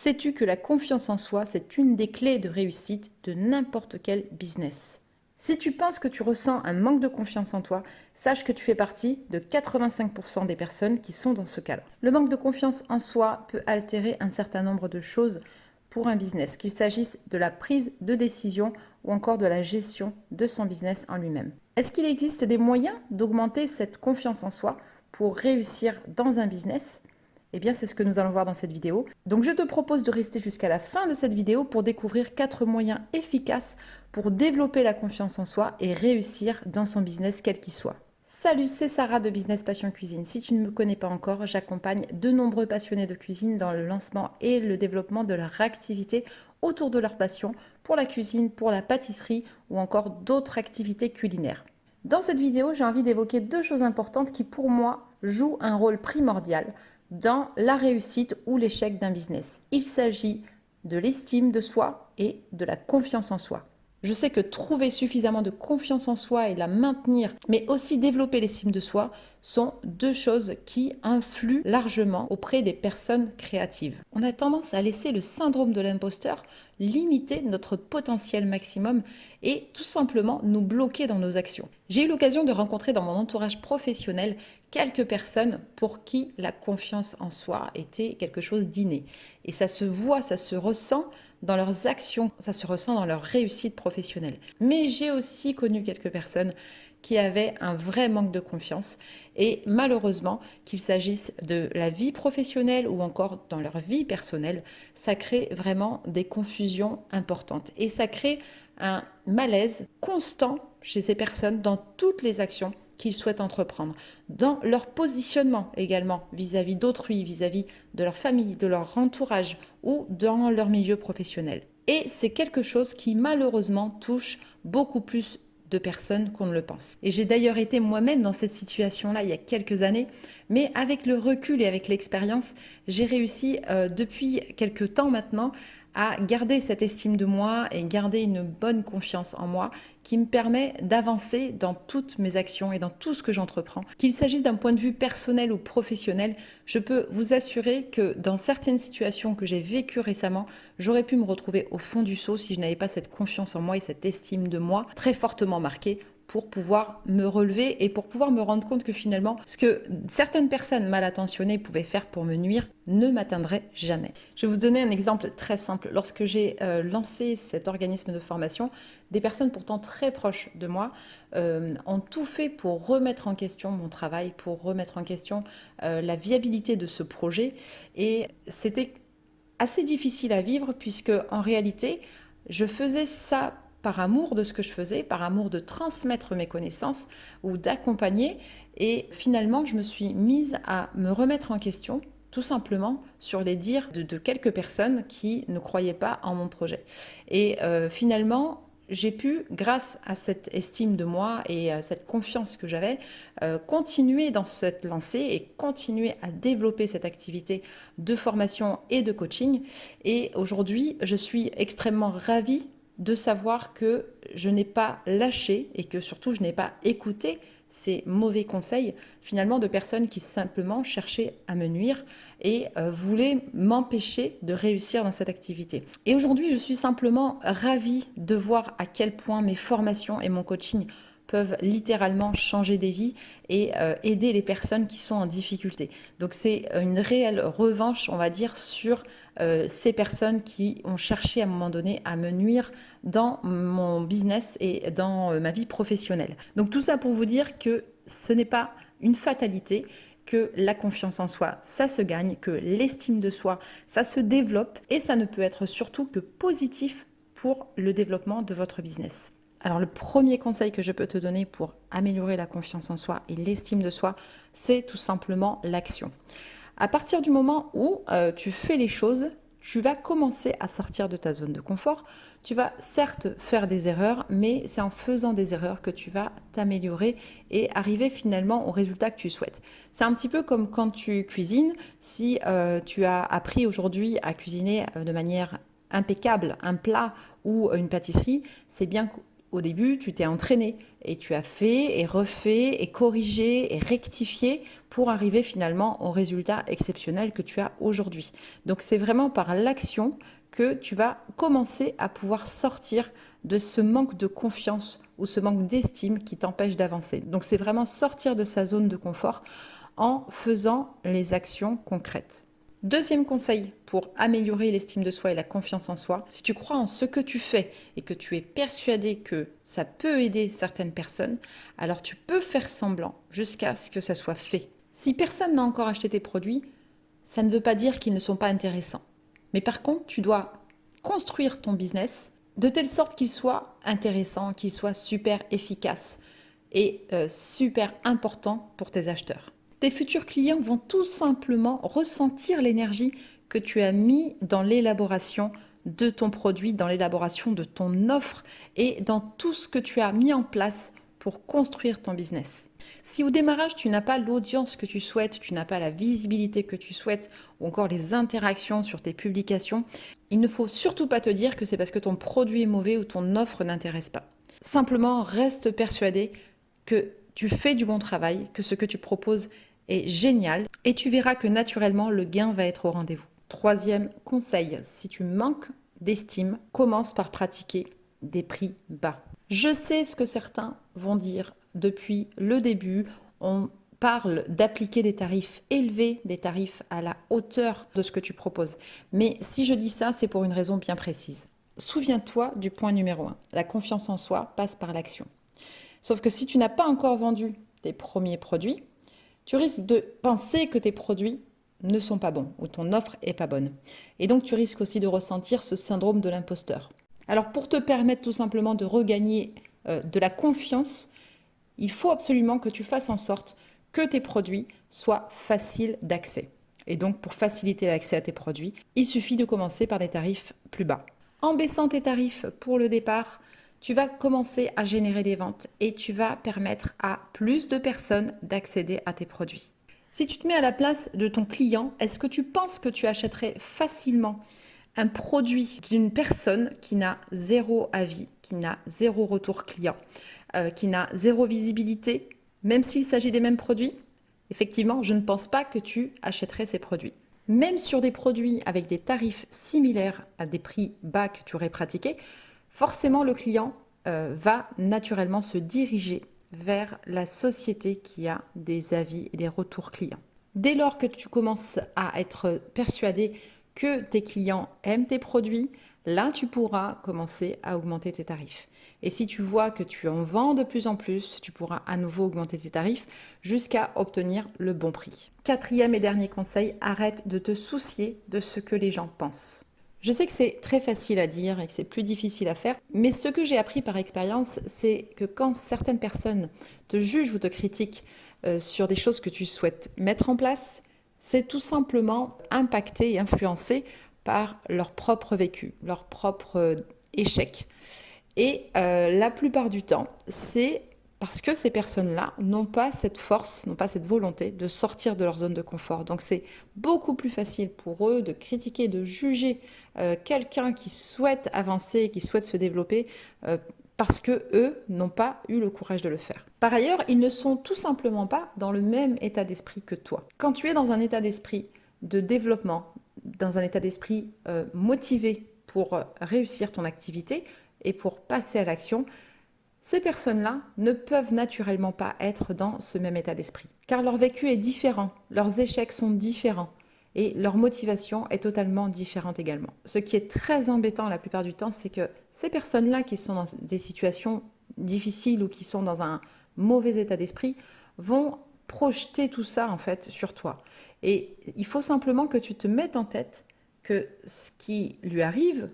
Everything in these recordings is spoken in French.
Sais-tu que la confiance en soi, c'est une des clés de réussite de n'importe quel business? Si tu penses que tu ressens un manque de confiance en toi, sache que tu fais partie de 85% des personnes qui sont dans ce cas-là. Le manque de confiance en soi peut altérer un certain nombre de choses pour un business, qu'il s'agisse de la prise de décision ou encore de la gestion de son business en lui-même. Est-ce qu'il existe des moyens d'augmenter cette confiance en soi pour réussir dans un business? Eh bien, c'est ce que nous allons voir dans cette vidéo. Donc, je te propose de rester jusqu'à la fin de cette vidéo pour découvrir 4 moyens efficaces pour développer la confiance en soi et réussir dans son business, quel qu'il soit. Salut, c'est Sarah de Business Passion Cuisine. Si tu ne me connais pas encore, j'accompagne de nombreux passionnés de cuisine dans le lancement et le développement de leur activité autour de leur passion pour la cuisine, pour la pâtisserie ou encore d'autres activités culinaires. Dans cette vidéo, j'ai envie d'évoquer 2 choses importantes qui, pour moi, jouent un rôle primordial dans la réussite ou l'échec d'un business. Il s'agit de l'estime de soi et de la confiance en soi. Je sais que trouver suffisamment de confiance en soi et la maintenir, mais aussi développer l'estime de soi, sont 2 choses qui influent largement auprès des personnes créatives. On a tendance à laisser le syndrome de l'imposteur limiter notre potentiel maximum et tout simplement nous bloquer dans nos actions. J'ai eu l'occasion de rencontrer dans mon entourage professionnel quelques personnes pour qui la confiance en soi était quelque chose d'inné. Et ça se voit, ça se ressent dans leurs actions, ça se ressent dans leur réussite professionnelle. Mais j'ai aussi connu quelques personnes qui avaient un vrai manque de confiance et malheureusement, qu'il s'agisse de la vie professionnelle ou encore dans leur vie personnelle, ça crée vraiment des confusions importantes et ça crée un malaise constant chez ces personnes dans toutes les actions qu'ils souhaitent entreprendre, dans leur positionnement également vis-à-vis d'autrui, vis-à-vis de leur famille, de leur entourage ou dans leur milieu professionnel. Et c'est quelque chose qui malheureusement touche beaucoup plus de personnes qu'on ne le pense. Et j'ai d'ailleurs été moi-même dans cette situation-là il y a quelques années, mais avec le recul et avec l'expérience, j'ai réussi depuis quelques temps maintenant à garder cette estime de moi et garder une bonne confiance en moi qui me permet d'avancer dans toutes mes actions et dans tout ce que j'entreprends. Qu'il s'agisse d'un point de vue personnel ou professionnel, je peux vous assurer que dans certaines situations que j'ai vécues récemment, j'aurais pu me retrouver au fond du seau si je n'avais pas cette confiance en moi et cette estime de moi très fortement marquée pour pouvoir me relever et pour pouvoir me rendre compte que finalement, ce que certaines personnes mal intentionnées pouvaient faire pour me nuire ne m'atteindrait jamais. Je vais vous donner un exemple très simple. Lorsque j'ai lancé cet organisme de formation, des personnes pourtant très proches de moi ont tout fait pour remettre en question mon travail, pour remettre en question la viabilité de ce projet. Et c'était assez difficile à vivre puisque en réalité, je faisais ça par amour de ce que je faisais, par amour de transmettre mes connaissances ou d'accompagner. Et finalement, je me suis mise à me remettre en question, tout simplement sur les dires de quelques personnes qui ne croyaient pas en mon projet. Et finalement, j'ai pu, grâce à cette estime de moi et à cette confiance que j'avais, continuer dans cette lancée et continuer à développer cette activité de formation et de coaching. Et aujourd'hui, je suis extrêmement ravie de savoir que je n'ai pas lâché et que surtout je n'ai pas écouté ces mauvais conseils finalement de personnes qui simplement cherchaient à me nuire et voulaient m'empêcher de réussir dans cette activité. Et aujourd'hui, je suis simplement ravie de voir à quel point mes formations et mon coaching peuvent littéralement changer des vies et aider les personnes qui sont en difficulté. Donc c'est une réelle revanche, on va dire, sur ces personnes qui ont cherché à un moment donné à me nuire dans mon business et dans ma vie professionnelle. Donc tout ça pour vous dire que ce n'est pas une fatalité, que la confiance en soi, ça se gagne, que l'estime de soi, ça se développe et ça ne peut être surtout que positif pour le développement de votre business. Alors le premier conseil que je peux te donner pour améliorer la confiance en soi et l'estime de soi, c'est tout simplement l'action. À partir du moment où tu fais les choses, tu vas commencer à sortir de ta zone de confort. Tu vas certes faire des erreurs, mais c'est en faisant des erreurs que tu vas t'améliorer et arriver finalement au résultat que tu souhaites. C'est un petit peu comme quand tu cuisines. Si tu as appris aujourd'hui à cuisiner de manière impeccable un plat ou une pâtisserie, c'est bien Au début, tu t'es entraîné et tu as fait et refait et corrigé et rectifié pour arriver finalement au résultat exceptionnel que tu as aujourd'hui. Donc c'est vraiment par l'action que tu vas commencer à pouvoir sortir de ce manque de confiance ou ce manque d'estime qui t'empêche d'avancer. Donc c'est vraiment sortir de sa zone de confort en faisant les actions concrètes. Deuxième conseil pour améliorer l'estime de soi et la confiance en soi, si tu crois en ce que tu fais et que tu es persuadé que ça peut aider certaines personnes, alors tu peux faire semblant jusqu'à ce que ça soit fait. Si personne n'a encore acheté tes produits, ça ne veut pas dire qu'ils ne sont pas intéressants. Mais par contre, tu dois construire ton business de telle sorte qu'il soit intéressant, qu'il soit super efficace et super important pour tes acheteurs. Tes futurs clients vont tout simplement ressentir l'énergie que tu as mis dans l'élaboration de ton produit, dans l'élaboration de ton offre et dans tout ce que tu as mis en place pour construire ton business. Si au démarrage, tu n'as pas l'audience que tu souhaites, tu n'as pas la visibilité que tu souhaites ou encore les interactions sur tes publications, il ne faut surtout pas te dire que c'est parce que ton produit est mauvais ou ton offre n'intéresse pas. Simplement, reste persuadé que tu fais du bon travail, que ce que tu proposes est génial et tu verras que naturellement le gain va être au rendez-vous. Troisième conseil, si tu manques d'estime, commence par pratiquer des prix bas. Je sais ce que certains vont dire depuis le début. On parle d'appliquer des tarifs élevés, des tarifs à la hauteur de ce que tu proposes. Mais si je dis ça, c'est pour une raison bien précise. Souviens-toi du point numéro 1. La confiance en soi passe par l'action. Sauf que si tu n'as pas encore vendu tes premiers produits, tu risques de penser que tes produits ne sont pas bons ou ton offre est pas bonne. Et donc tu risques aussi de ressentir ce syndrome de l'imposteur. Alors pour te permettre tout simplement de regagner de la confiance, il faut absolument que tu fasses en sorte que tes produits soient faciles d'accès. Et donc pour faciliter l'accès à tes produits, il suffit de commencer par des tarifs plus bas. En baissant tes tarifs pour le départ, tu vas commencer à générer des ventes et tu vas permettre à plus de personnes d'accéder à tes produits. Si tu te mets à la place de ton client, est-ce que tu penses que tu achèterais facilement un produit d'une personne qui n'a zéro avis, qui n'a zéro retour client, qui n'a zéro visibilité, même s'il s'agit des mêmes produits? Effectivement, je ne pense pas que tu achèterais ces produits. Même sur des produits avec des tarifs similaires à des prix bas que tu aurais pratiqués, forcément le client va naturellement se diriger vers la société qui a des avis et des retours clients. Dès lors que tu commences à être persuadé que tes clients aiment tes produits, là tu pourras commencer à augmenter tes tarifs. Et si tu vois que tu en vends de plus en plus, tu pourras à nouveau augmenter tes tarifs jusqu'à obtenir le bon prix. Quatrième et dernier conseil, arrête de te soucier de ce que les gens pensent. Je sais que c'est très facile à dire et que c'est plus difficile à faire, mais ce que j'ai appris par expérience, c'est que quand certaines personnes te jugent ou te critiquent sur des choses que tu souhaites mettre en place, c'est tout simplement impacté et influencé par leur propre vécu, leur propre échec. Et la plupart du temps, c'est parce que ces personnes-là n'ont pas cette force, n'ont pas cette volonté de sortir de leur zone de confort. Donc c'est beaucoup plus facile pour eux de critiquer, de juger quelqu'un qui souhaite avancer, qui souhaite se développer, parce que eux n'ont pas eu le courage de le faire. Par ailleurs, ils ne sont tout simplement pas dans le même état d'esprit que toi. Quand tu es dans un état d'esprit de développement, dans un état d'esprit motivé pour réussir ton activité et pour passer à l'action, ces personnes-là ne peuvent naturellement pas être dans ce même état d'esprit, car leur vécu est différent, leurs échecs sont différents et leur motivation est totalement différente également. Ce qui est très embêtant la plupart du temps, c'est que ces personnes-là qui sont dans des situations difficiles ou qui sont dans un mauvais état d'esprit vont projeter tout ça en fait sur toi. Et il faut simplement que tu te mettes en tête que ce qui lui arrive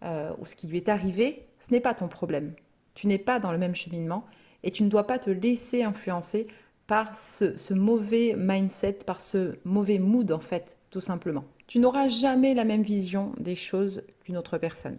ou ce qui lui est arrivé, ce n'est pas ton problème. Tu n'es pas dans le même cheminement et tu ne dois pas te laisser influencer par ce mauvais mindset, par ce mauvais mood en fait, tout simplement. Tu n'auras jamais la même vision des choses qu'une autre personne.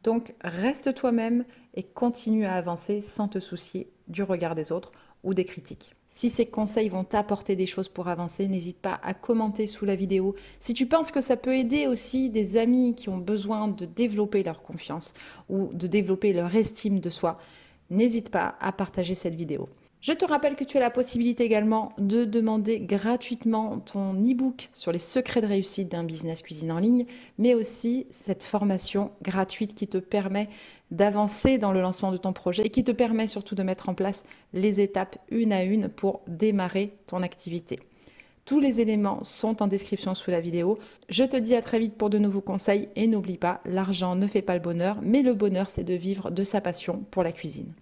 Donc reste toi-même et continue à avancer sans te soucier du regard des autres ou des critiques. Si ces conseils vont t'apporter des choses pour avancer, n'hésite pas à commenter sous la vidéo. Si tu penses que ça peut aider aussi des amis qui ont besoin de développer leur confiance ou de développer leur estime de soi, n'hésite pas à partager cette vidéo. Je te rappelle que tu as la possibilité également de demander gratuitement ton e-book sur les secrets de réussite d'un business cuisine en ligne, mais aussi cette formation gratuite qui te permet d'avancer dans le lancement de ton projet et qui te permet surtout de mettre en place les étapes une à une pour démarrer ton activité. Tous les éléments sont en description sous la vidéo. Je te dis à très vite pour de nouveaux conseils et n'oublie pas, l'argent ne fait pas le bonheur, mais le bonheur c'est de vivre de sa passion pour la cuisine.